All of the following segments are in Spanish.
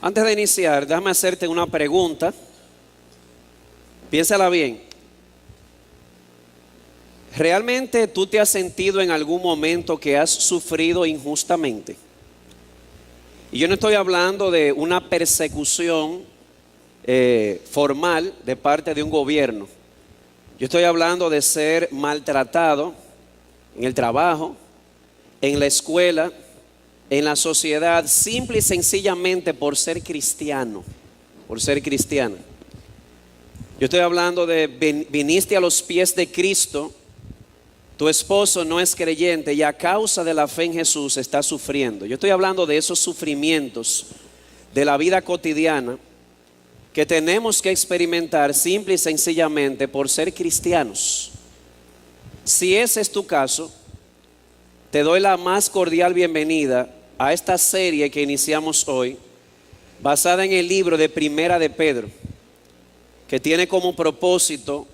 Antes de iniciar, déjame hacerte una pregunta. Piénsala bien. ¿Realmente tú te has sentido en algún momento que has sufrido injustamente? Y yo no estoy hablando de una persecución formal de parte de un gobierno. Yo estoy hablando de ser maltratado en el trabajo, en la escuela, en la sociedad, simple y sencillamente por ser cristiano, por ser cristiano. Yo estoy hablando de viniste a los pies de Cristo, tu esposo no es creyente y a causa de la fe en Jesús está sufriendo. Yo estoy hablando de esos sufrimientos de la vida cotidiana que tenemos que experimentar simple y sencillamente por ser cristianos. Si ese es tu caso, te doy la más cordial bienvenida a esta serie que iniciamos hoy, basada en el libro de Primera de Pedro, que tiene como propósito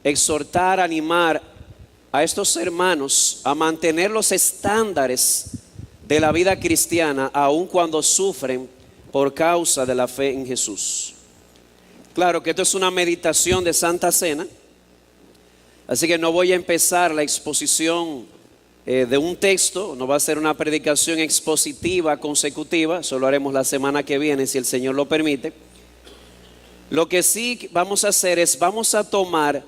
exhortar, animar a estos hermanos a mantener los estándares de la vida cristiana, aun cuando sufren por causa de la fe en Jesús. Claro que esto es una meditación de Santa Cena, así que no voy a empezar la exposición de un texto, no va a ser una predicación expositiva consecutiva, eso lo haremos la semana que viene si el Señor lo permite. Lo que sí vamos a hacer es, vamos a tomar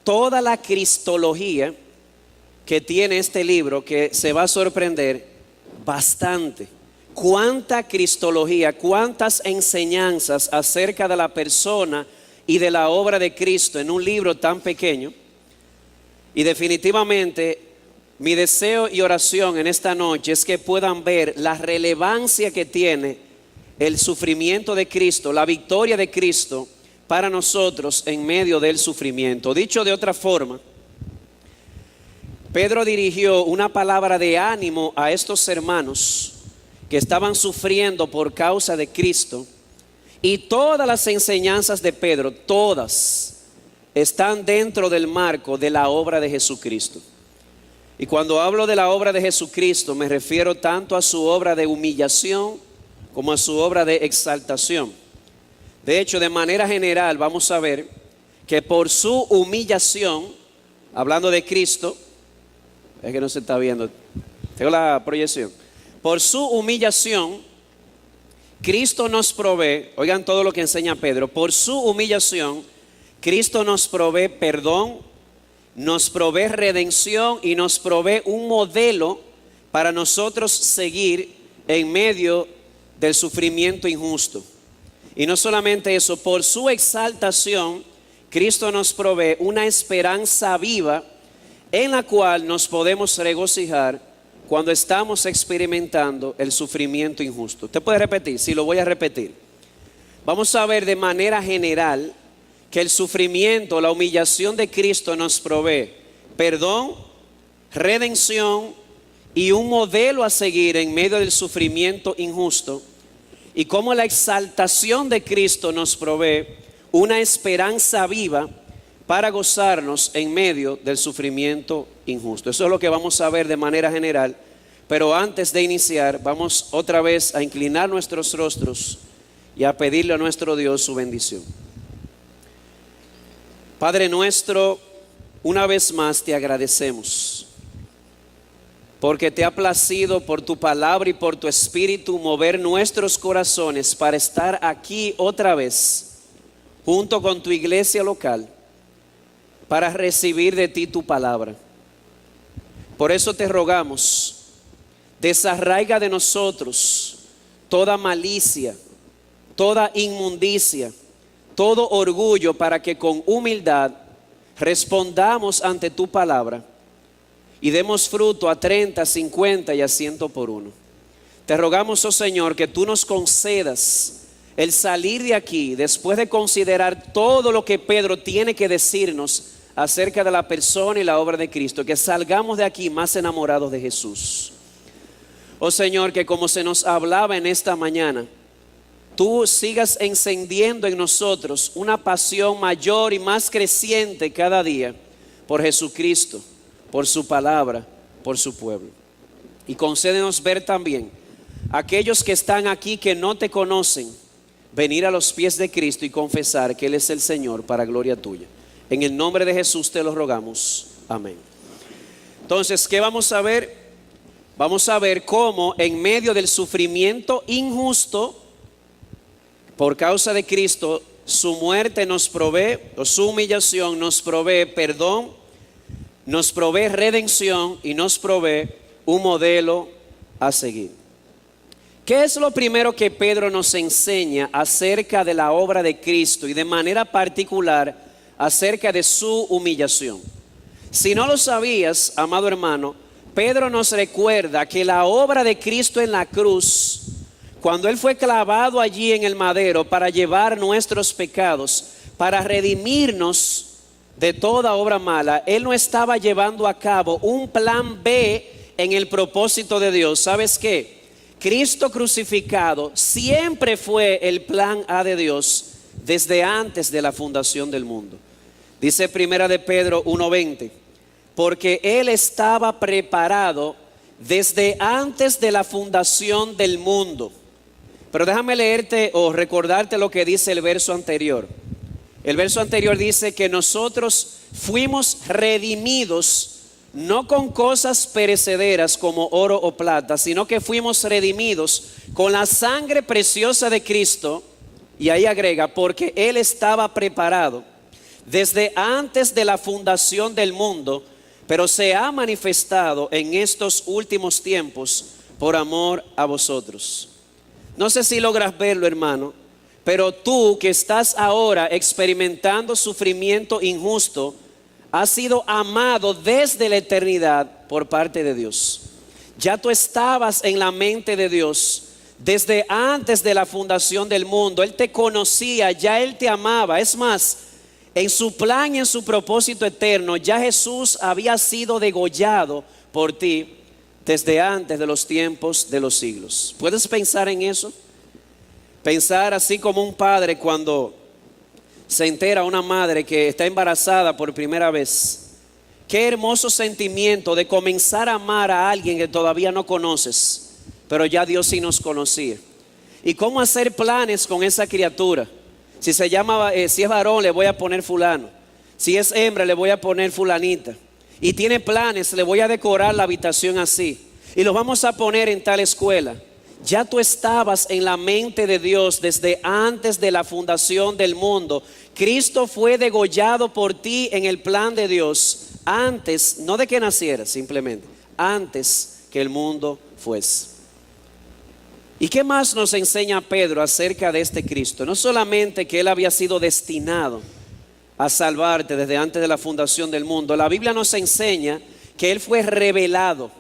toda la cristología que tiene este libro, que se va a sorprender bastante. Cuánta cristología, cuántas enseñanzas acerca de la persona y de la obra de Cristo en un libro tan pequeño. Y definitivamente mi deseo y oración en esta noche es que puedan ver la relevancia que tiene el sufrimiento de Cristo, la victoria de Cristo para nosotros en medio del sufrimiento. Dicho de otra forma, Pedro dirigió una palabra de ánimo a estos hermanos que estaban sufriendo por causa de Cristo, y todas las enseñanzas de Pedro, todas están dentro del marco de la obra de Jesucristo. Y cuando hablo de la obra de Jesucristo me refiero tanto a su obra de humillación como a su obra de exaltación. De hecho, de manera general vamos a ver que por su humillación, hablando de Cristo, es que no se está viendo, tengo la proyección. Por su humillación, Cristo nos provee, oigan todo lo que enseña Pedro, por su humillación, Cristo nos provee perdón, nos provee redención y nos provee un modelo para nosotros seguir en medio del sufrimiento injusto. Y no solamente eso, por su exaltación, Cristo nos provee una esperanza viva en la cual nos podemos regocijar cuando estamos experimentando el sufrimiento injusto. Usted puede repetir, sí, lo voy a repetir. Vamos a ver de manera general que el sufrimiento, la humillación de Cristo nos provee perdón, redención y un modelo a seguir en medio del sufrimiento injusto, y cómo la exaltación de Cristo nos provee una esperanza viva para gozarnos en medio del sufrimiento injusto. Eso es lo que vamos a ver de manera general, pero antes de iniciar vamos otra vez a inclinar nuestros rostros y a pedirle a nuestro Dios su bendición. Padre nuestro, una vez más te agradecemos porque te ha placido por tu palabra y por tu espíritu mover nuestros corazones para estar aquí otra vez junto con tu iglesia local para recibir de ti tu palabra. Por eso te rogamos, desarraiga de nosotros toda malicia, toda inmundicia, todo orgullo, para que con humildad respondamos ante tu palabra y demos fruto a 30, 50 y a 100 por uno. Te rogamos, oh Señor, que tú nos concedas el salir de aquí después de considerar todo lo que Pedro tiene que decirnos acerca de la persona y la obra de Cristo, que salgamos de aquí más enamorados de Jesús. Oh Señor, que como se nos hablaba en esta mañana, tú sigas encendiendo en nosotros una pasión mayor y más creciente cada día por Jesucristo, por su palabra, por su pueblo. Y concédenos ver también a aquellos que están aquí que no te conocen, venir a los pies de Cristo y confesar que Él es el Señor para gloria tuya. En el nombre de Jesús te lo rogamos. Amén. Entonces, ¿qué vamos a ver? Vamos a ver cómo en medio del sufrimiento injusto por causa de Cristo, su muerte nos provee, o su humillación nos provee perdón, nos provee redención y nos provee un modelo a seguir. ¿Qué es lo primero que Pedro nos enseña acerca de la obra de Cristo y de manera particular acerca de su humillación? Si no lo sabías, amado hermano, Pedro nos recuerda que la obra de Cristo en la cruz, cuando Él fue clavado allí en el madero para llevar nuestros pecados, para redimirnos de toda obra mala, Él no estaba llevando a cabo un plan B en el propósito de Dios. ¿Sabes qué? Cristo crucificado siempre fue el plan A de Dios desde antes de la fundación del mundo. Dice primera de Pedro 1:20, porque Él estaba preparado desde antes de la fundación del mundo. Pero déjame leerte o recordarte lo que dice el verso anterior. El verso anterior dice que nosotros fuimos redimidos no con cosas perecederas como oro o plata, sino que fuimos redimidos con la sangre preciosa de Cristo. Y ahí agrega, porque Él estaba preparado desde antes de la fundación del mundo, pero se ha manifestado en estos últimos tiempos por amor a vosotros. No sé si logras verlo, hermano, pero tú que estás ahora experimentando sufrimiento injusto, has sido amado desde la eternidad por parte de Dios. Ya tú estabas en la mente de Dios desde antes de la fundación del mundo. Él te conocía, ya Él te amaba. Es más, en su plan y en su propósito eterno, ya Jesús había sido degollado por ti desde antes de los tiempos de los siglos. ¿Puedes pensar en eso? Pensar así como un padre cuando se entera una madre que está embarazada por primera vez. Qué hermoso sentimiento de comenzar a amar a alguien que todavía no conoces, pero ya Dios sí nos conocía. Y cómo hacer planes con esa criatura. Si se llama, si es varón, le voy a poner fulano. Si es hembra, le voy a poner fulanita. Y tiene planes, le voy a decorar la habitación así. Y los vamos a poner en tal escuela. Ya tú estabas en la mente de Dios desde antes de la fundación del mundo. Cristo fue degollado por ti en el plan de Dios antes, no de que nacieras simplemente, antes que el mundo fuese. ¿Y qué más nos enseña Pedro acerca de este Cristo? No solamente que Él había sido destinado a salvarte desde antes de la fundación del mundo. La Biblia nos enseña que Él fue revelado.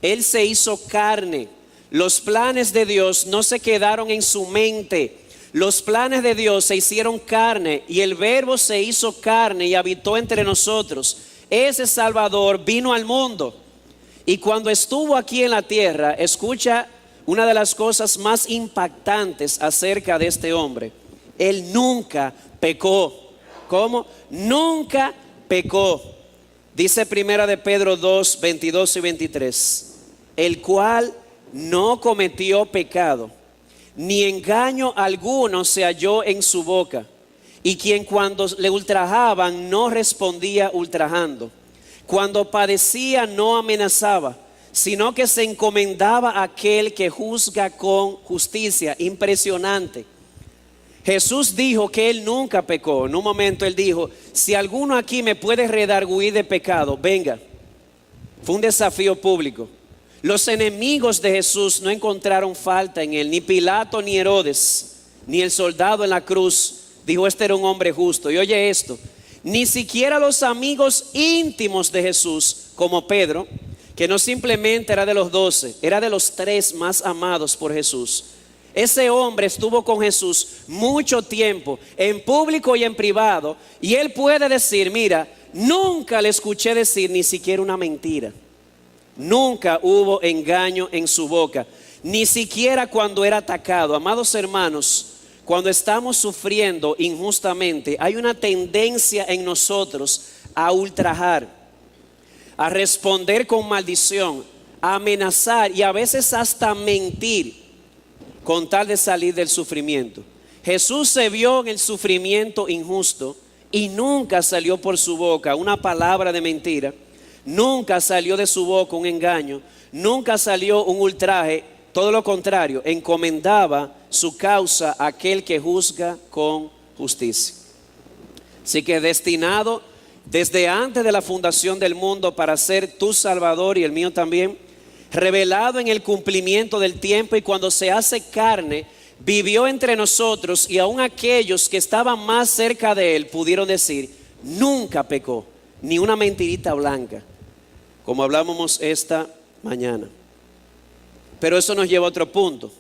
Él se hizo carne. Los planes de Dios no se quedaron en su mente. Los planes de Dios se hicieron carne y el Verbo se hizo carne y habitó entre nosotros. Ese Salvador vino al mundo. Y cuando estuvo aquí en la tierra, escucha una de las cosas más impactantes acerca de este hombre. Él nunca pecó. ¿Cómo? Nunca pecó. Dice primera de Pedro 2, 22 y 23. El cual no cometió pecado, ni engaño alguno se halló en su boca, y quien cuando le ultrajaban no respondía ultrajando, cuando padecía no amenazaba, sino que se encomendaba a aquel que juzga con justicia. Impresionante. Jesús dijo que Él nunca pecó. En un momento Él dijo, si alguno aquí me puede redarguir de pecado, venga. Fue un desafío público. Los enemigos de Jesús no encontraron falta en Él, ni Pilato, ni Herodes, ni el soldado en la cruz. Dijo, este era un hombre justo. Y oye esto, ni siquiera los amigos íntimos de Jesús, como Pedro, que no simplemente era de los 12, era de los 3 más amados por Jesús. Ese hombre estuvo con Jesús mucho tiempo, en público y en privado, y él puede decir, mira, nunca le escuché decir ni siquiera una mentira. Nunca hubo engaño en su boca, ni siquiera cuando era atacado. Amados hermanos, cuando estamos sufriendo injustamente, hay una tendencia en nosotros a ultrajar, a responder con maldición, a amenazar y a veces hasta mentir con tal de salir del sufrimiento. Jesús se vio en el sufrimiento injusto y nunca salió por su boca una palabra de mentira, nunca salió de su boca un engaño, nunca salió un ultraje, todo lo contrario, encomendaba su causa a aquel que juzga con justicia. Así que destinado desde antes de la fundación del mundo para ser tu Salvador y el mío también, revelado en el cumplimiento del tiempo y cuando se hace carne, vivió entre nosotros y aun aquellos que estaban más cerca de él pudieron decir, nunca pecó, ni una mentirita blanca, como hablábamos esta mañana. Pero eso nos lleva a otro punto.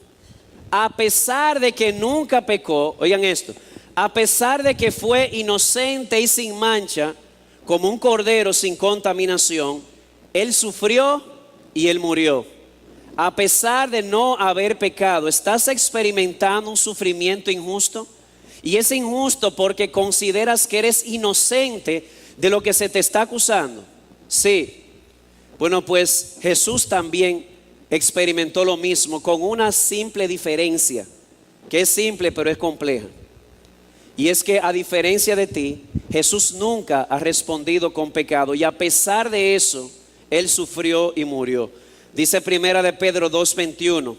A pesar de que nunca pecó, oigan esto, a pesar de que fue inocente y sin mancha, como un cordero sin contaminación, él sufrió y él murió. A pesar de no haber pecado, ¿estás experimentando un sufrimiento injusto? Y es injusto porque consideras que eres inocente de lo que se te está acusando. Sí. Bueno, pues Jesús también experimentó lo mismo con una simple diferencia, que es simple pero es compleja. Y es que a diferencia de ti, Jesús nunca ha respondido con pecado y a pesar de eso, Él sufrió y murió. Dice primera de Pedro 2:21,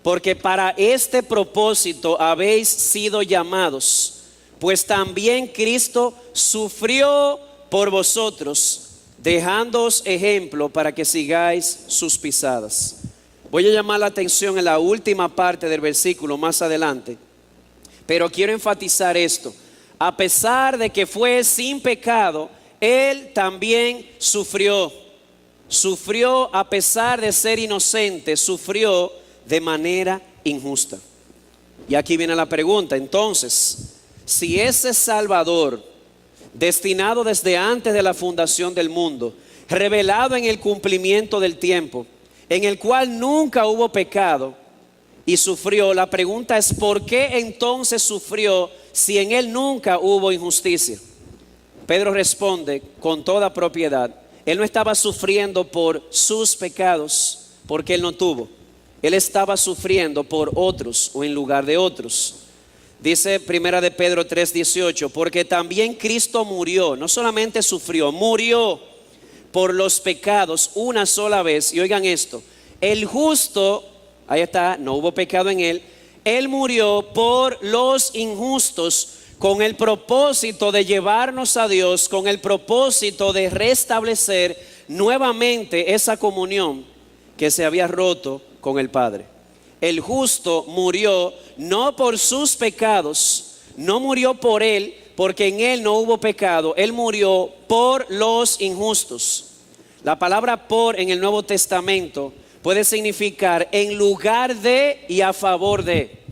porque para este propósito habéis sido llamados, pues también Cristo sufrió por vosotros, dejándoos ejemplo para que sigáis sus pisadas. Voy a llamar la atención en la última parte del versículo más adelante, pero quiero enfatizar esto. A pesar de que fue sin pecado, Él también sufrió. Sufrió a pesar de ser inocente, sufrió de manera injusta. Y aquí viene la pregunta, entonces, si ese Salvador, destinado desde antes de la fundación del mundo, revelado en el cumplimiento del tiempo, en el cual nunca hubo pecado y sufrió, la pregunta es ¿por qué entonces sufrió si en él nunca hubo injusticia? Pedro responde con toda propiedad, él no estaba sufriendo por sus pecados porque él no tuvo, él estaba sufriendo por otros o en lugar de otros. Dice primera de Pedro 3:18, porque también Cristo murió, no solamente sufrió, murió por los pecados una sola vez. Y oigan esto, el justo, ahí está, no hubo pecado en él, él murió por los injustos con el propósito de llevarnos a Dios, con el propósito de restablecer nuevamente esa comunión que se había roto con el Padre. El justo murió no por sus pecados, no murió por él, porque en él no hubo pecado, él murió por los injustos. La palabra por en el Nuevo Testamento puede significar en lugar de y a favor de.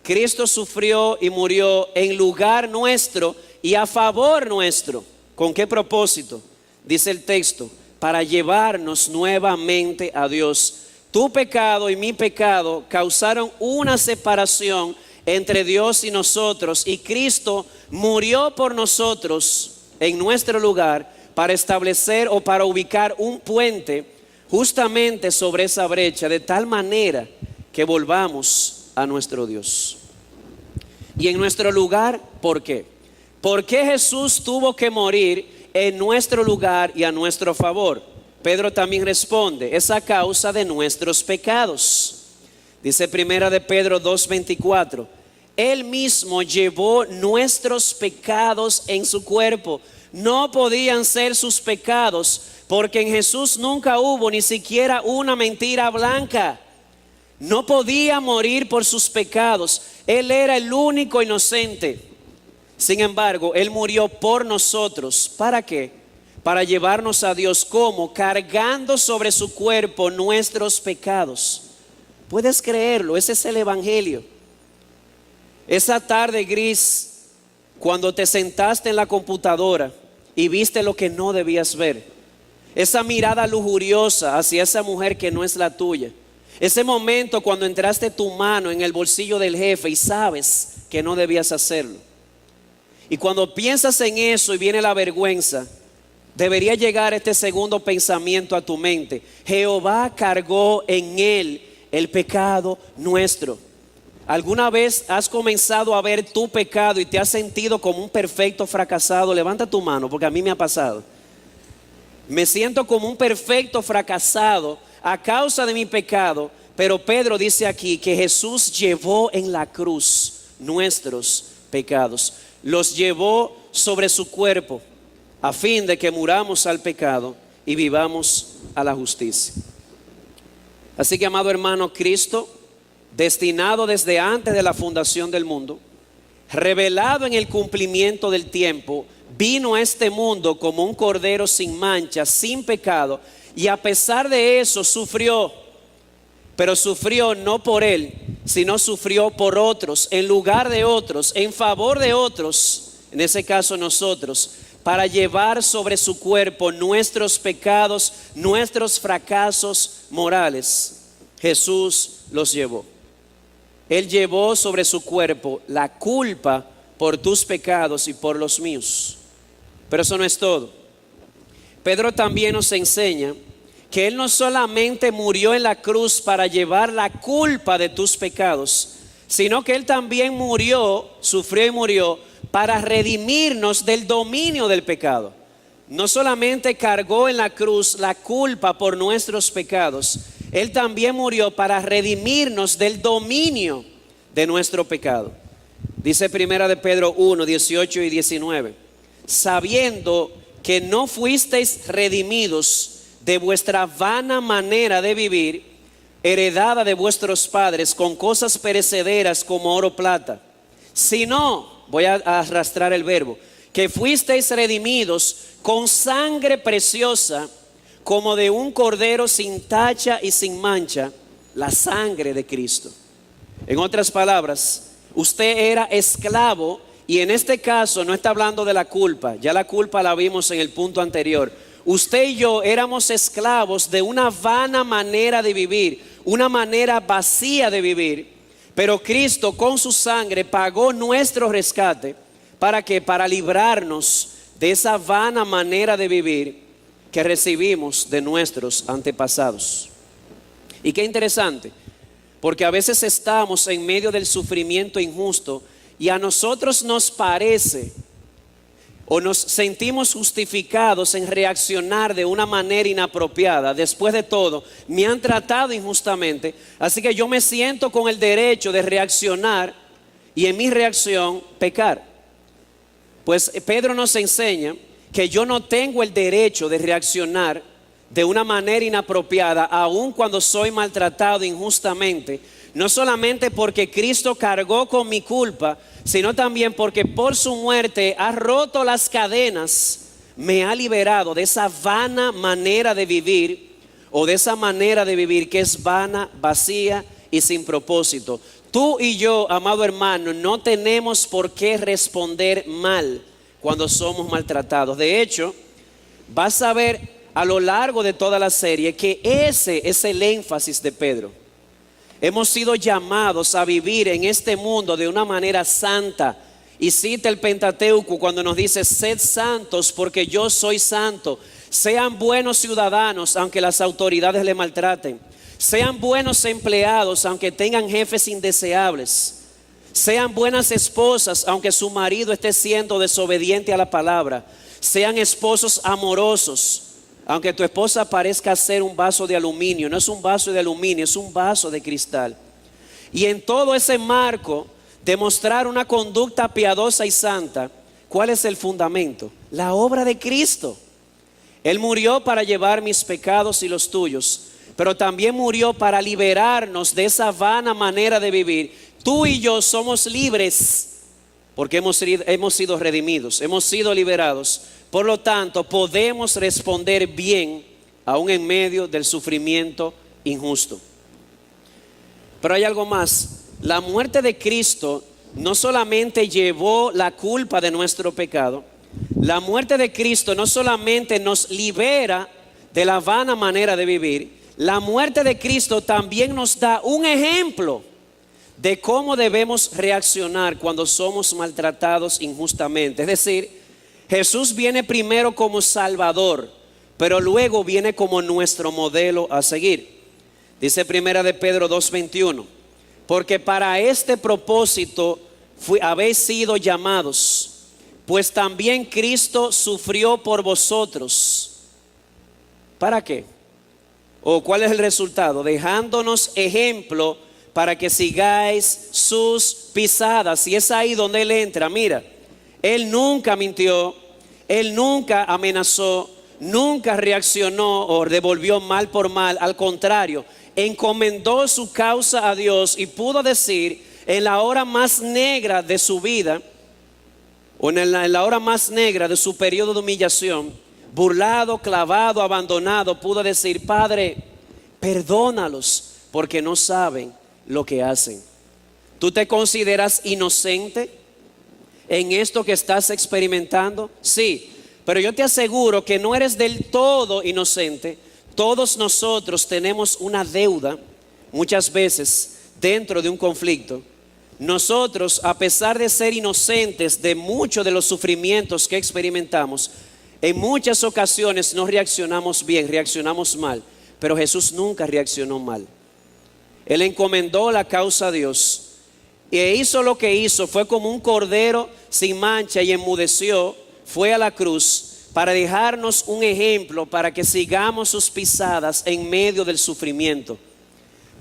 Cristo sufrió y murió en lugar nuestro y a favor nuestro. ¿Con qué propósito? Dice el texto, para llevarnos nuevamente a Dios. Tu pecado y mi pecado causaron una separación entre Dios y nosotros, y Cristo murió por nosotros en nuestro lugar para establecer o para ubicar un puente justamente sobre esa brecha, de tal manera que volvamos a nuestro Dios. Y en nuestro lugar, ¿por qué? ¿Por qué Jesús tuvo que morir en nuestro lugar y a nuestro favor? Pedro también responde, es a causa de nuestros pecados. Dice primera de Pedro 2:24, Él mismo llevó nuestros pecados en su cuerpo. No podían ser sus pecados, porque en Jesús nunca hubo ni siquiera una mentira blanca. No podía morir por sus pecados. Él era el único inocente. Sin embargo, Él murió por nosotros. ¿Para qué? Para llevarnos a Dios. ¿Cómo? Cargando sobre su cuerpo nuestros pecados. ¿Puedes creerlo? Ese es el Evangelio. Esa tarde gris, cuando te sentaste en la computadora y viste lo que no debías ver. Esa mirada lujuriosa hacia esa mujer que no es la tuya. Ese momento cuando entraste tu mano en el bolsillo del jefe y sabes que no debías hacerlo. Y cuando piensas en eso y viene la vergüenza, debería llegar este segundo pensamiento a tu mente. Jehová cargó en él el pecado nuestro. ¿Alguna vez has comenzado a ver tu pecado y te has sentido como un perfecto fracasado? Levanta tu mano, porque a mí me ha pasado. Me siento como un perfecto fracasado a causa de mi pecado. Pero Pedro dice aquí que Jesús llevó en la cruz nuestros pecados. Los llevó sobre su cuerpo a fin de que muramos al pecado y vivamos a la justicia. Así que, amado hermano, Cristo, destinado desde antes de la fundación del mundo, revelado en el cumplimiento del tiempo, vino a este mundo como un cordero sin mancha, sin pecado, y a pesar de eso sufrió, pero sufrió no por él, sino sufrió por otros, en lugar de otros, en favor de otros, en ese caso nosotros, para llevar sobre su cuerpo nuestros pecados, nuestros fracasos morales. Jesús los llevó. Él llevó sobre su cuerpo la culpa por tus pecados y por los míos. Pero eso no es todo. Pedro también nos enseña que Él no solamente murió en la cruz para llevar la culpa de tus pecados, sino que Él también murió, sufrió y murió para redimirnos del dominio del pecado. No solamente cargó en la cruz la culpa por nuestros pecados, Él también murió para redimirnos del dominio de nuestro pecado. Dice primera de Pedro 1, 18 y 19. Sabiendo que no fuisteis redimidos de vuestra vana manera de vivir, heredada de vuestros padres con cosas perecederas como oro o plata, sino, voy a arrastrar el verbo, que fuisteis redimidos con sangre preciosa como de un cordero sin tacha y sin mancha, la sangre de Cristo. En otras palabras, usted era esclavo, y en este caso no está hablando de la culpa, ya la culpa la vimos en el punto anterior. Usted y yo éramos esclavos de una vana manera de vivir, una manera vacía de vivir, pero Cristo con su sangre pagó nuestro rescate. ¿Para qué? Para librarnos de esa vana manera de vivir que recibimos de nuestros antepasados. Y qué interesante, porque a veces estamos en medio del sufrimiento injusto y a nosotros nos parece o nos sentimos justificados en reaccionar de una manera inapropiada. Después de todo, me han tratado injustamente, así que yo me siento con el derecho de reaccionar y en mi reacción pecar. Pues Pedro nos enseña que yo no tengo el derecho de reaccionar de una manera inapropiada, aun cuando soy maltratado injustamente, no solamente porque Cristo cargó con mi culpa, sino también porque por su muerte ha roto las cadenas, me ha liberado de esa vana manera de vivir, o de esa manera de vivir que es vana, vacía y sin propósito. Tú y yo, amado hermano, no tenemos por qué responder mal cuando somos maltratados. De hecho, vas a ver a lo largo de toda la serie que ese es el énfasis de Pedro. Hemos sido llamados a vivir en este mundo de una manera santa. Y cita el Pentateuco cuando nos dice: sed santos porque yo soy santo. Sean buenos ciudadanos aunque las autoridades le maltraten. Sean buenos empleados aunque tengan jefes indeseables. Sean buenas esposas aunque su marido esté siendo desobediente a la palabra. Sean esposos amorosos aunque tu esposa parezca ser un vaso de aluminio. No es un vaso de aluminio, es un vaso de cristal. Y en todo ese marco, demostrar una conducta piadosa y santa. ¿Cuál es el fundamento? La obra de Cristo. Él murió para llevar mis pecados y los tuyos, pero también murió para liberarnos de esa vana manera de vivir. Tú y yo somos libres porque hemos sido redimidos, hemos sido liberados. Por lo tanto, podemos responder bien aún en medio del sufrimiento injusto. Pero hay algo más. La muerte de Cristo no solamente llevó la culpa de nuestro pecado. La muerte de Cristo no solamente nos libera de la vana manera de vivir. La muerte de Cristo también nos da un ejemplo de cómo debemos reaccionar cuando somos maltratados injustamente. Es decir, Jesús viene primero como Salvador, pero luego viene como nuestro modelo a seguir. Dice primera de Pedro 2:21: porque para este propósito habéis sido llamados, pues también Cristo sufrió por vosotros. ¿Para qué? ¿O cuál es el resultado? Dejándonos ejemplo para que sigáis sus pisadas. Y es ahí donde Él entra. Mira, Él nunca mintió, Él nunca amenazó, nunca reaccionó o devolvió mal por mal. Al contrario, encomendó su causa a Dios y pudo decir en la hora más negra de su vida, o en la hora más negra de su periodo de humillación, burlado, clavado, abandonado, pudo decir: Padre, perdónalos porque no saben lo que hacen. ¿Tú te consideras inocente en esto que estás experimentando? Sí, pero yo te aseguro que no eres del todo inocente. Todos nosotros tenemos una deuda muchas veces dentro de un conflicto. Nosotros, a pesar de ser inocentes de muchos de los sufrimientos que experimentamos, en muchas ocasiones no reaccionamos bien, reaccionamos mal. Pero Jesús nunca reaccionó mal. Él encomendó la causa a Dios e hizo lo que hizo. Fue como un cordero sin mancha y enmudeció. Fue a la cruz para dejarnos un ejemplo, para que sigamos sus pisadas en medio del sufrimiento.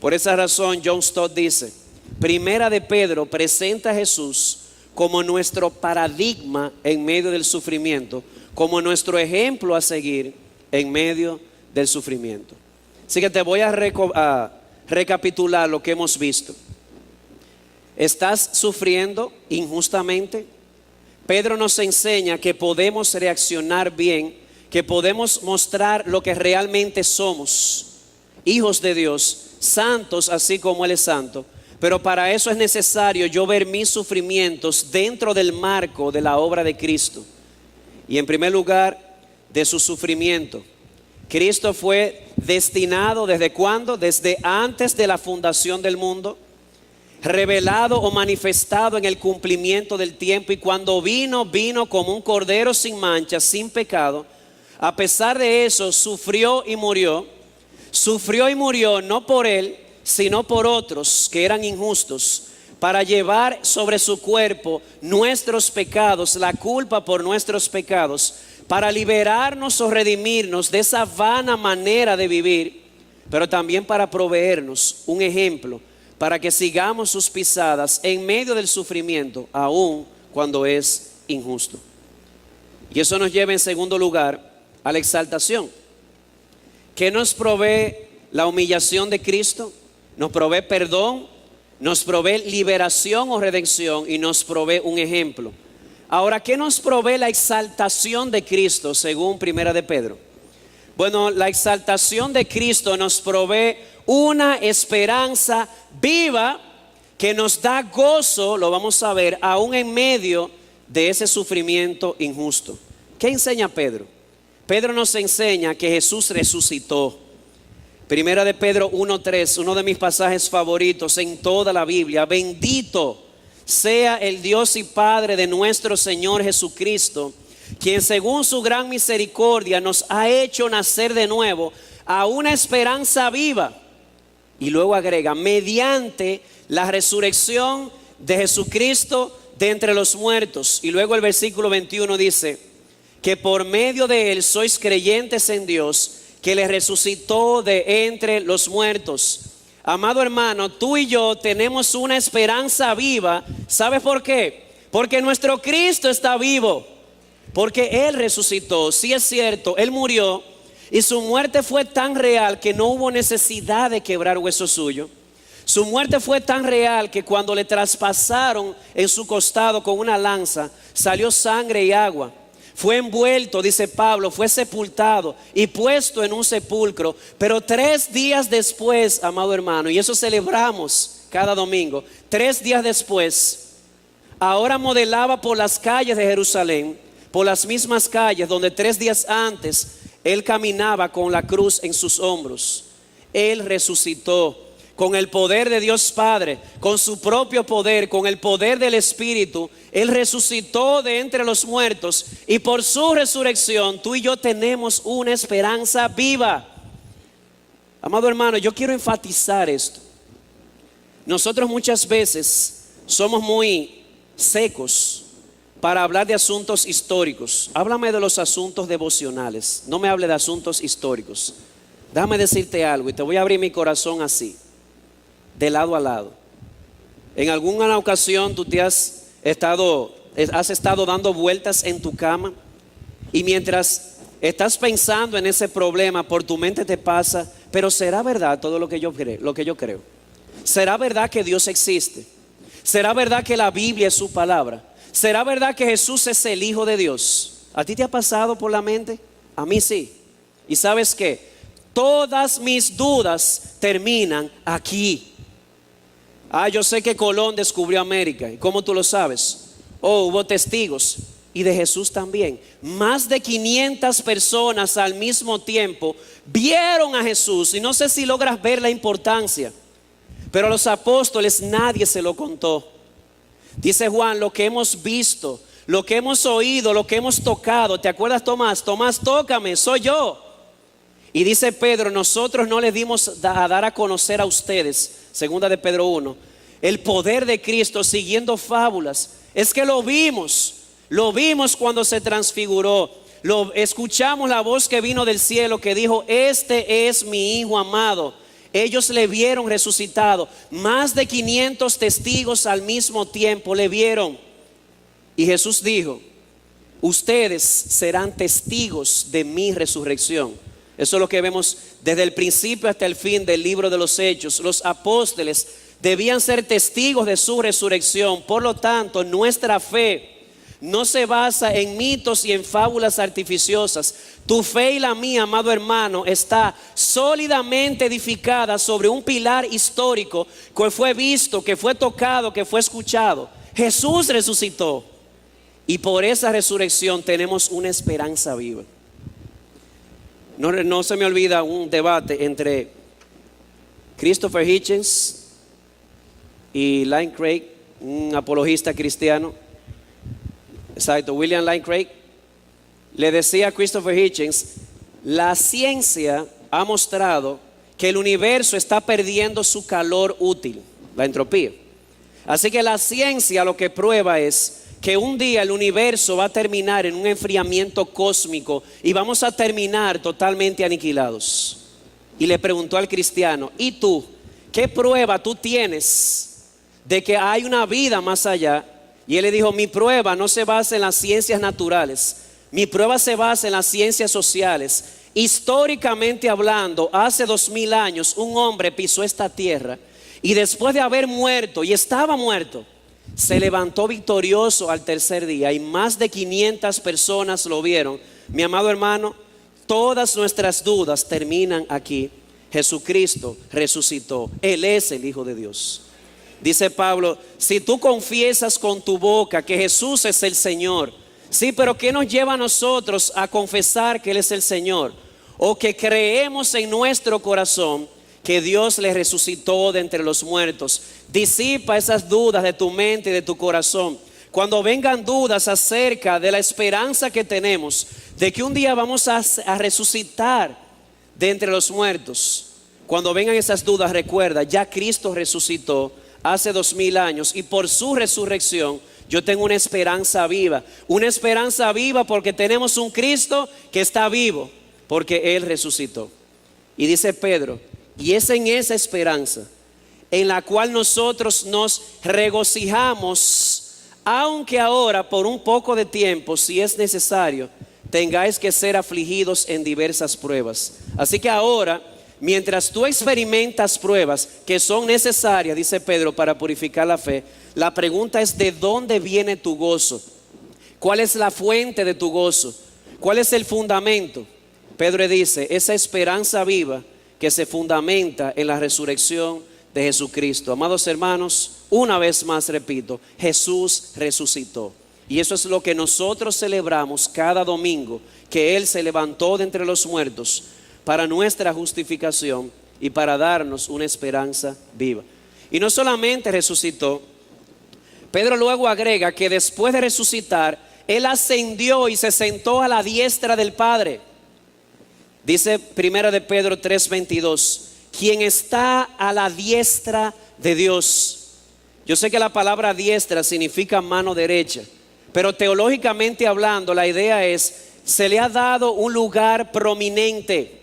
Por esa razón John Stott dice: Primera de Pedro presenta a Jesús como nuestro paradigma en medio del sufrimiento, como nuestro ejemplo a seguir en medio del sufrimiento. Así que te voy a recapitular lo que hemos visto. ¿Estás sufriendo injustamente? Pedro nos enseña que podemos reaccionar bien, que podemos mostrar lo que realmente somos, hijos de Dios, santos así como Él es santo. Pero para eso es necesario yo ver mis sufrimientos dentro del marco de la obra de Cristo. Y en primer lugar, de su sufrimiento. Cristo fue destinado, ¿desde cuándo? Desde antes de la fundación del mundo, revelado o manifestado en el cumplimiento del tiempo. Y cuando vino como un cordero sin mancha, sin pecado. A pesar de eso, sufrió y murió. Sufrió y murió no por Él, sino por otros que eran injustos, para llevar sobre su cuerpo nuestros pecados, la culpa por nuestros pecados, para liberarnos o redimirnos de esa vana manera de vivir, pero también para proveernos un ejemplo, para que sigamos sus pisadas en medio del sufrimiento, aun cuando es injusto. Y eso nos lleva en segundo lugar a la exaltación. ¿Qué nos provee la humillación de Cristo? Nos provee perdón, nos provee liberación o redención y nos provee un ejemplo. Ahora, ¿qué nos provee la exaltación de Cristo según Primera de Pedro? Bueno, la exaltación de Cristo nos provee una esperanza viva que nos da gozo, lo vamos a ver, aún en medio de ese sufrimiento injusto. ¿Qué enseña Pedro? Pedro nos enseña que Jesús resucitó. Primera de Pedro 1:3, uno de mis pasajes favoritos en toda la Biblia. Bendito sea el Dios y Padre de nuestro Señor Jesucristo, quien según su gran misericordia nos ha hecho nacer de nuevo a una esperanza viva. Y luego agrega, mediante la resurrección de Jesucristo de entre los muertos. Y luego el versículo 21 dice, que por medio de Él sois creyentes en Dios, que le resucitó de entre los muertos. Amado hermano, tú y yo tenemos una esperanza viva. ¿Sabes por qué? Porque nuestro Cristo está vivo. Porque Él resucitó. Sí es cierto, Él murió y su muerte fue tan real que no hubo necesidad de quebrar hueso suyo. Su muerte fue tan real que cuando le traspasaron en su costado con una lanza, salió sangre y agua. Fue envuelto, dice Pablo, fue sepultado y puesto en un sepulcro. Pero 3 días después, amado hermano, y eso celebramos cada domingo, 3 días después, ahora modelaba por las calles de Jerusalén, por las mismas calles donde 3 días antes Él caminaba con la cruz en sus hombros. Él resucitó con el poder de Dios Padre, con su propio poder, con el poder del Espíritu. Él resucitó de entre los muertos y por su resurrección tú y yo tenemos una esperanza viva. Amado hermano, yo quiero enfatizar esto. nosotros muchas veces somos muy secos para hablar de asuntos históricos. Háblame de los asuntos devocionales, no me hable de asuntos históricos. Déjame decirte algo y te voy a abrir mi corazón así, de lado a lado. En alguna ocasión tú te has estado dando vueltas en tu cama y mientras estás pensando en ese problema, por tu mente te pasa, pero ¿será verdad todo lo que yo creo? ¿Será verdad que Dios existe? ¿Será verdad que la Biblia es su palabra? ¿Será verdad que Jesús es el Hijo de Dios? ¿A ti te ha pasado por la mente? A mí sí. ¿Y sabes qué? Todas mis dudas terminan aquí. Yo sé que Colón descubrió América. ¿Y cómo tú lo sabes? Hubo testigos. Y de Jesús también. Más de 500 personas al mismo tiempo vieron a Jesús. Y no sé si logras ver la importancia, pero a los apóstoles nadie se lo contó. Dice Juan, lo que hemos visto, lo que hemos oído, lo que hemos tocado. ¿Te acuerdas, Tomás? Tomás, tócame, soy yo. Y dice Pedro, nosotros no les dimos a dar a conocer a ustedes, segunda de Pedro 1, el poder de Cristo siguiendo fábulas. Es que lo vimos cuando se transfiguró. Escuchamos la voz que vino del cielo que dijo, este es mi Hijo amado. Ellos le vieron resucitado. Más de 500 testigos al mismo tiempo le vieron. Y Jesús dijo, ustedes serán testigos de mi resurrección. Eso es lo que vemos desde el principio hasta el fin del libro de los Hechos. Los apóstoles debían ser testigos de su resurrección. Por lo tanto, nuestra fe no se basa en mitos y en fábulas artificiosas. Tu fe y la mía, amado hermano, está sólidamente edificada sobre un pilar histórico que fue visto, que fue tocado, que fue escuchado. Jesús resucitó y por esa resurrección tenemos una esperanza viva. No se me olvida un debate entre Christopher Hitchens y Lane Craig, un apologista cristiano. Exacto, William Lane Craig. Le decía a Christopher Hitchens, la ciencia ha mostrado que el universo está perdiendo su calor útil, la entropía. Así que la ciencia lo que prueba es que un día el universo va a terminar en un enfriamiento cósmico y vamos a terminar totalmente aniquilados. Y le preguntó al cristiano, ¿y tú? ¿Qué prueba tú tienes de que hay una vida más allá? Y él le dijo, mi prueba no se basa en las ciencias naturales, mi prueba se basa en las ciencias sociales. Históricamente hablando, hace 2000 años un hombre pisó esta tierra y después de haber muerto, y estaba muerto, se levantó victorioso al tercer día y más de 500 personas lo vieron. Mi amado hermano, todas nuestras dudas terminan aquí. Jesucristo resucitó, Él es el Hijo de Dios. Dice Pablo, si tú confiesas con tu boca que Jesús es el Señor, sí, pero ¿qué nos lleva a nosotros a confesar que Él es el Señor? O que creemos en nuestro corazón que Dios le resucitó de entre los muertos. Disipa esas dudas de tu mente y de tu corazón. Cuando vengan dudas acerca de la esperanza que tenemos, de que un día vamos a resucitar de entre los muertos, cuando vengan esas dudas, recuerda, ya Cristo resucitó hace 2000 años y por su resurrección yo tengo una esperanza viva. Una esperanza viva porque tenemos un Cristo que está vivo, porque Él resucitó. Y dice Pedro, y es en esa esperanza en la cual nosotros nos regocijamos, aunque ahora por un poco de tiempo, si es necesario, tengáis que ser afligidos en diversas pruebas. Así que ahora, mientras tú experimentas pruebas que son necesarias, dice Pedro, para purificar la fe, la pregunta es: ¿de dónde viene tu gozo? ¿Cuál es la fuente de tu gozo? ¿Cuál es el fundamento? Pedro dice, esa esperanza viva que se fundamenta en la resurrección de Jesucristo. Amados hermanos, una vez más repito, Jesús resucitó. Y eso es lo que nosotros celebramos cada domingo, que Él se levantó de entre los muertos para nuestra justificación y para darnos una esperanza viva. Y no solamente resucitó, Pedro luego agrega que después de resucitar, Él ascendió y se sentó a la diestra del Padre. Dice 1 de Pedro 3:22, quien está a la diestra de Dios. Yo sé que la palabra diestra significa mano derecha, pero teológicamente hablando, la idea es, se le ha dado un lugar prominente.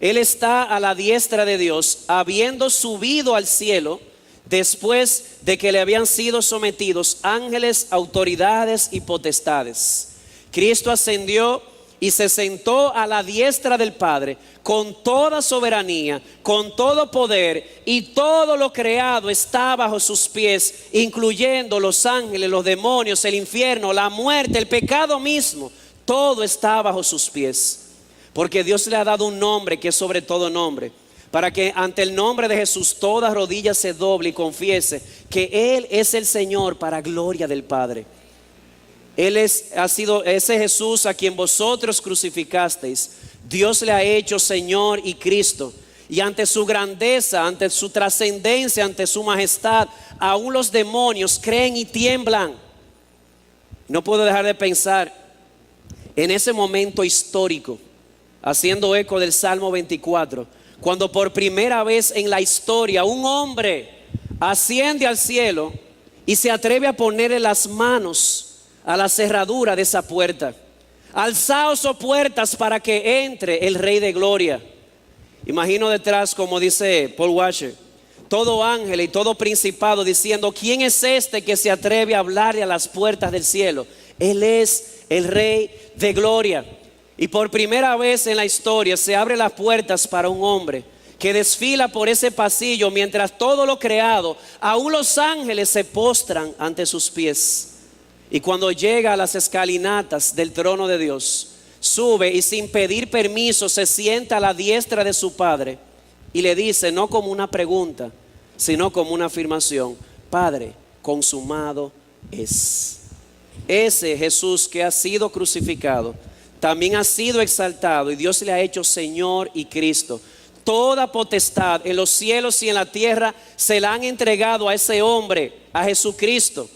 Él está a la diestra de Dios, habiendo subido al cielo, después de que le habían sido sometidos ángeles, autoridades y potestades. Cristo ascendió y se sentó a la diestra del Padre con toda soberanía, con todo poder, y todo lo creado está bajo sus pies, incluyendo los ángeles, los demonios, el infierno, la muerte, el pecado mismo. Todo está bajo sus pies, porque Dios le ha dado un nombre que es sobre todo nombre, para que ante el nombre de Jesús toda rodilla se doble y confiese que Él es el Señor, para gloria del Padre. Ha sido ese Jesús a quien vosotros crucificasteis. Dios le ha hecho Señor y Cristo. Y ante su grandeza, ante su trascendencia, ante su majestad, aún los demonios creen y tiemblan. No puedo dejar de pensar en ese momento histórico, haciendo eco del Salmo 24, cuando por primera vez en la historia un hombre asciende al cielo y se atreve a ponerle las manos a la cerradura de esa puerta. Alzaos, oh puertas, para que entre el Rey de Gloria. Imagino detrás, como dice Paul Washer, todo ángel y todo principado diciendo: ¿quién es este que se atreve a hablarle a las puertas del cielo? Él es el Rey de Gloria. Y por primera vez en la historia se abren las puertas para un hombre que desfila por ese pasillo, mientras todo lo creado, aún los ángeles, se postran ante sus pies. Y cuando llega a las escalinatas del trono de Dios, sube y sin pedir permiso se sienta a la diestra de su Padre y le dice, no como una pregunta, sino como una afirmación: Padre, consumado es. Ese Jesús que ha sido crucificado también ha sido exaltado, y Dios le ha hecho Señor y Cristo. Toda potestad en los cielos y en la tierra se la han entregado a ese hombre, a Jesucristo.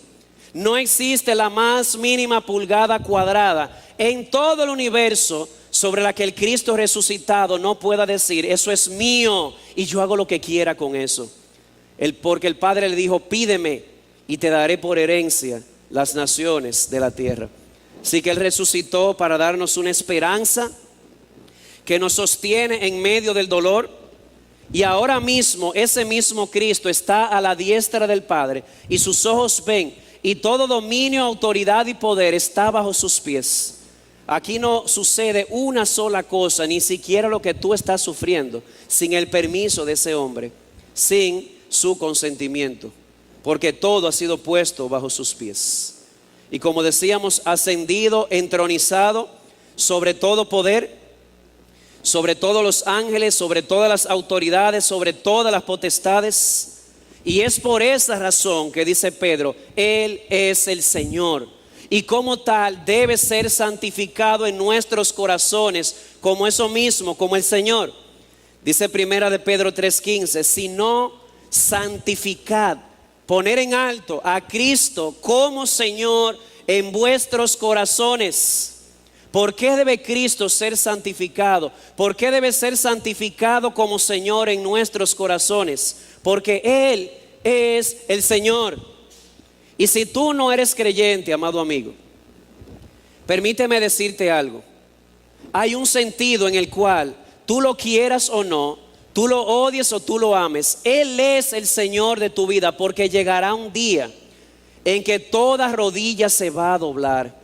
No existe la más mínima pulgada cuadrada en todo el universo sobre la que el Cristo resucitado no pueda decir: eso es mío y yo hago lo que quiera con eso. Porque el Padre le dijo: pídeme y te daré por herencia las naciones de la tierra. Así que Él resucitó para darnos una esperanza que nos sostiene en medio del dolor. Y ahora mismo ese mismo Cristo está a la diestra del Padre, y sus ojos ven, y todo dominio, autoridad y poder está bajo sus pies. Aquí no sucede una sola cosa, ni siquiera lo que tú estás sufriendo, sin el permiso de ese hombre, sin su consentimiento, porque todo ha sido puesto bajo sus pies. Y como decíamos, ascendido, entronizado sobre todo poder, sobre todos los ángeles, sobre todas las autoridades, sobre todas las potestades. Y es por esa razón que dice Pedro: Él es el Señor, y como tal debe ser santificado en nuestros corazones, como eso mismo, como el Señor. Dice primera de Pedro 3:15: sino santificad, poner en alto a Cristo como Señor en vuestros corazones. ¿Por qué debe Cristo ser santificado? ¿Por qué debe ser santificado como Señor en nuestros corazones? Porque Él es el Señor. Y si tú no eres creyente, amado amigo, permíteme decirte algo. Hay un sentido en el cual, tú lo quieras o no, tú lo odies o tú lo ames, Él es el Señor de tu vida, porque llegará un día en que toda rodilla se va a doblar.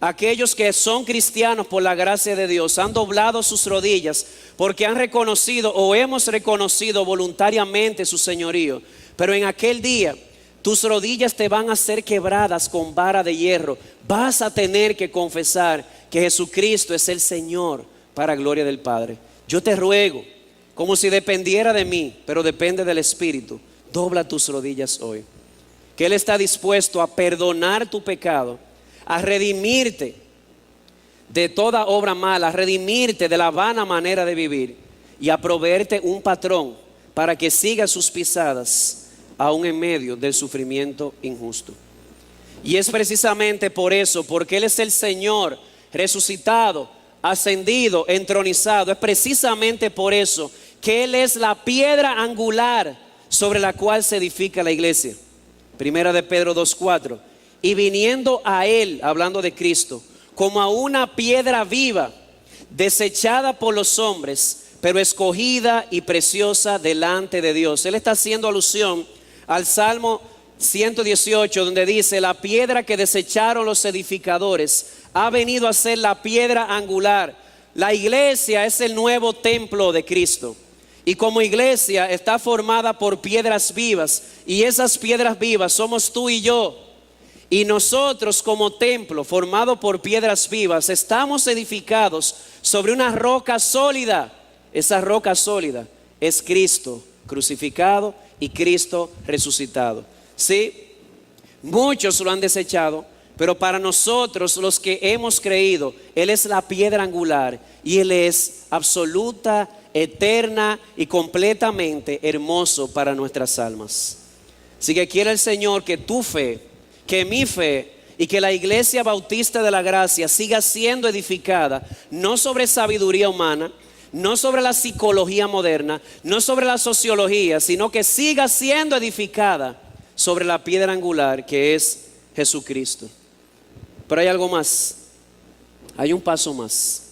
Aquellos que son cristianos por la gracia de Dios han doblado sus rodillas porque han reconocido o hemos reconocido voluntariamente su señorío. Pero en aquel día tus rodillas te van a ser quebradas con vara de hierro. Vas a tener que confesar que Jesucristo es el Señor, para gloria del Padre. Yo te ruego, como si dependiera de mí, pero depende del Espíritu, dobla tus rodillas hoy. Que Él está dispuesto a perdonar tu pecado, a redimirte de toda obra mala, a redimirte de la vana manera de vivir, y a proveerte un patrón para que sigas sus pisadas aún en medio del sufrimiento injusto. Y es precisamente por eso, porque Él es el Señor resucitado, ascendido, entronizado, es precisamente por eso que Él es la piedra angular sobre la cual se edifica la iglesia. Primera de Pedro 2:4. Y viniendo a Él, hablando de Cristo, como a una piedra viva, desechada por los hombres, pero escogida y preciosa delante de Dios. Él está haciendo alusión al Salmo 118, donde dice: la piedra que desecharon los edificadores ha venido a ser la piedra angular. La iglesia es el nuevo templo de Cristo, y como iglesia está formada por piedras vivas, y esas piedras vivas somos tú y yo. Y nosotros como templo formado por piedras vivas estamos edificados sobre una roca sólida. Esa roca sólida es Cristo crucificado y Cristo resucitado. Sí, muchos lo han desechado, pero para nosotros los que hemos creído, Él es la piedra angular y Él es absoluta, eterna y completamente hermoso para nuestras almas. Así que quiere el Señor que tu fe, que mi fe y que la Iglesia Bautista de la Gracia siga siendo edificada, no sobre sabiduría humana, no sobre la psicología moderna, no sobre la sociología, sino que siga siendo edificada sobre la piedra angular que es Jesucristo. Pero hay algo más, hay un paso más.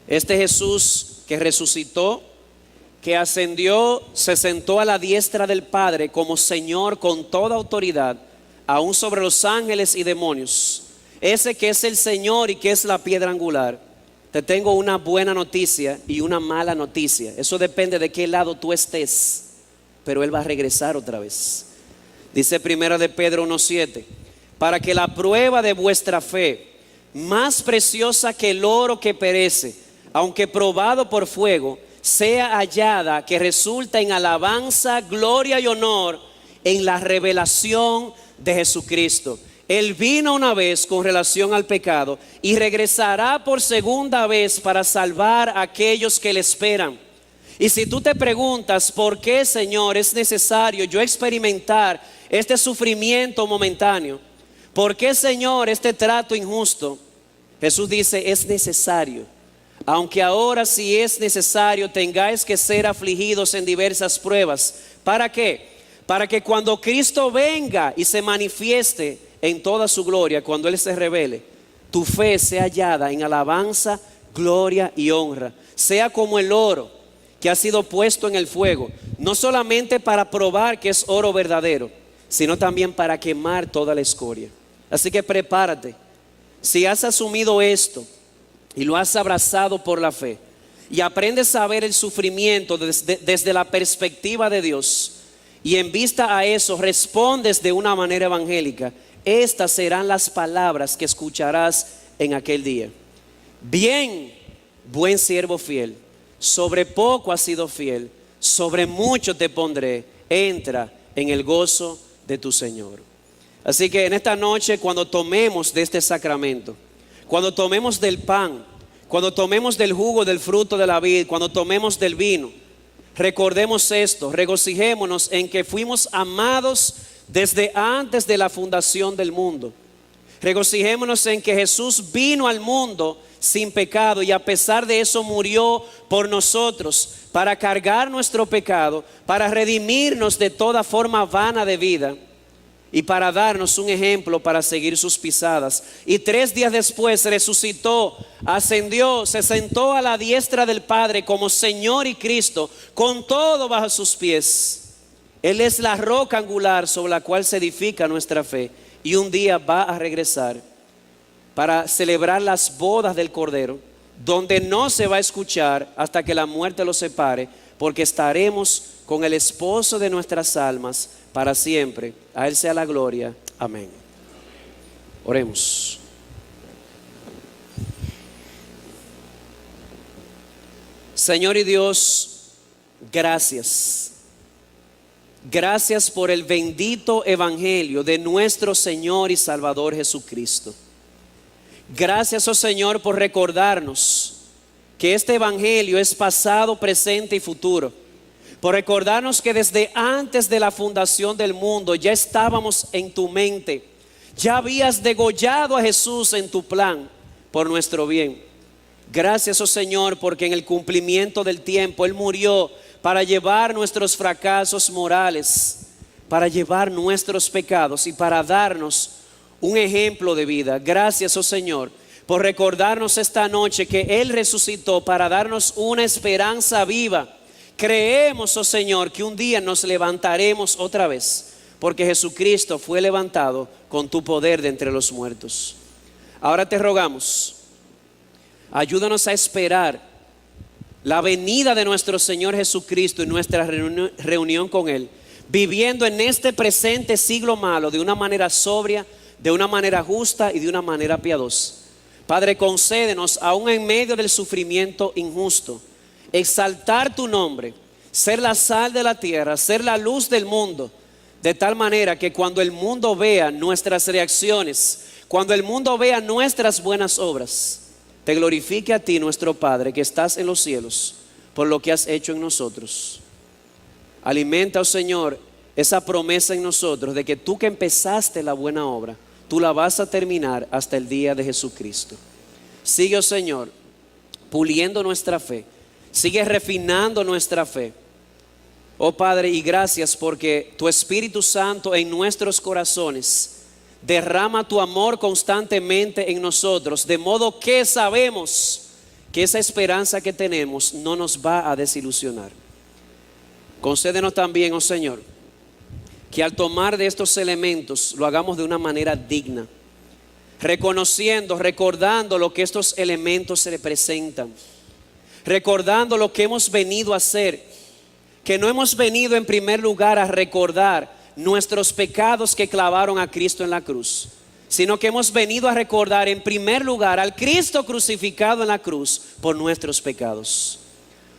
Este Jesús que resucitó, que ascendió, se sentó a la diestra del Padre como Señor con toda autoridad, aún sobre los ángeles y demonios. Ese que es el Señor y que es la piedra angular. Te tengo una buena noticia y una mala noticia. Eso depende de qué lado tú estés, pero Él va a regresar otra vez. Dice Primera de Pedro 1:7: para que la prueba de vuestra fe, más preciosa que el oro que perece, aunque probado por fuego, sea hallada, que resulta en alabanza, gloria y honor en la revelación de Jesucristo. Él vino una vez con relación al pecado y regresará por segunda vez para salvar a aquellos que le esperan. Y si tú te preguntas por qué, Señor, es necesario yo experimentar este sufrimiento momentáneo, por qué, Señor, este trato injusto, Jesús dice: es necesario. Aunque ahora, si es necesario, tengáis que ser afligidos en diversas pruebas. ¿Para qué? Para que cuando Cristo venga y se manifieste en toda su gloria, cuando Él se revele, tu fe sea hallada en alabanza, gloria y honra. Sea como el oro que ha sido puesto en el fuego, no solamente para probar que es oro verdadero, sino también para quemar toda la escoria. Así que prepárate. Si has asumido esto y lo has abrazado por la fe y aprendes a ver el sufrimiento desde la perspectiva de Dios, y en vista a eso respondes de una manera evangélica, estas serán las palabras que escucharás en aquel día: bien, buen siervo fiel, sobre poco has sido fiel, sobre mucho te pondré, entra en el gozo de tu Señor. Así que en esta noche, cuando tomemos de este sacramento, cuando tomemos del pan, cuando tomemos del jugo del fruto de la vid, cuando tomemos del vino, recordemos esto, regocijémonos en que fuimos amados desde antes de la fundación del mundo. Regocijémonos en que Jesús vino al mundo sin pecado y a pesar de eso murió por nosotros para cargar nuestro pecado, para redimirnos de toda forma vana de vida y para darnos un ejemplo para seguir sus pisadas. Y 3 días después resucitó, ascendió, se sentó a la diestra del Padre como Señor y Cristo, con todo bajo sus pies. Él es la roca angular sobre la cual se edifica nuestra fe, y un día va a regresar para celebrar las bodas del Cordero, donde no se va a escuchar hasta que la muerte los separe, porque estaremos con el esposo de nuestras almas para siempre. A Él sea la gloria. Amén. Oremos. Señor y Dios, gracias. Gracias por el bendito evangelio de nuestro Señor y Salvador Jesucristo. Gracias, oh Señor, por recordarnos que este evangelio es pasado, presente y futuro. Por recordarnos que desde antes de la fundación del mundo ya estábamos en tu mente. Ya habías degollado a Jesús en tu plan por nuestro bien. Gracias, oh Señor, porque en el cumplimiento del tiempo Él murió para llevar nuestros fracasos morales, para llevar nuestros pecados y para darnos un ejemplo de vida. Gracias, oh Señor, por recordarnos esta noche que Él resucitó para darnos una esperanza viva. Creemos, oh Señor, que un día nos levantaremos otra vez, porque Jesucristo fue levantado con tu poder de entre los muertos. Ahora te rogamos, ayúdanos a esperar la venida de nuestro Señor Jesucristo y nuestra reunión con Él, viviendo en este presente siglo malo de una manera sobria, de una manera justa y de una manera piadosa. Padre, concédenos aún en medio del sufrimiento injusto, exaltar tu nombre, ser la sal de la tierra, ser la luz del mundo, de tal manera que cuando el mundo vea nuestras reacciones, cuando el mundo vea nuestras buenas obras, te glorifique a ti, nuestro Padre, que estás en los cielos, por lo que has hecho en nosotros. Alimenta, oh Señor, esa promesa en nosotros de que tú que empezaste la buena obra, tú la vas a terminar hasta el día de Jesucristo. Sigue, oh Señor, puliendo nuestra fe. Sigue refinando nuestra fe. Oh Padre, y gracias porque tu Espíritu Santo en nuestros corazones derrama tu amor constantemente en nosotros, de modo que sabemos que esa esperanza que tenemos no nos va a desilusionar. Concédenos también, oh Señor, que al tomar de estos elementos lo hagamos de una manera digna, reconociendo, recordando lo que estos elementos representan, recordando lo que hemos venido a hacer, que no hemos venido en primer lugar a recordar nuestros pecados que clavaron a Cristo en la cruz, sino que hemos venido a recordar en primer lugar al Cristo crucificado en la cruz por nuestros pecados.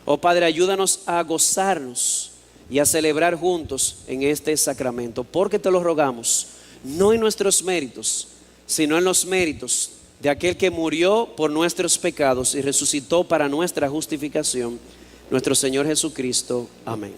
Oh Padre, ayúdanos a gozarnos y a celebrar juntos en este sacramento, porque te lo rogamos, no en nuestros méritos, sino en los méritos de aquel que murió por nuestros pecados y resucitó para nuestra justificación, nuestro Señor Jesucristo. Amén.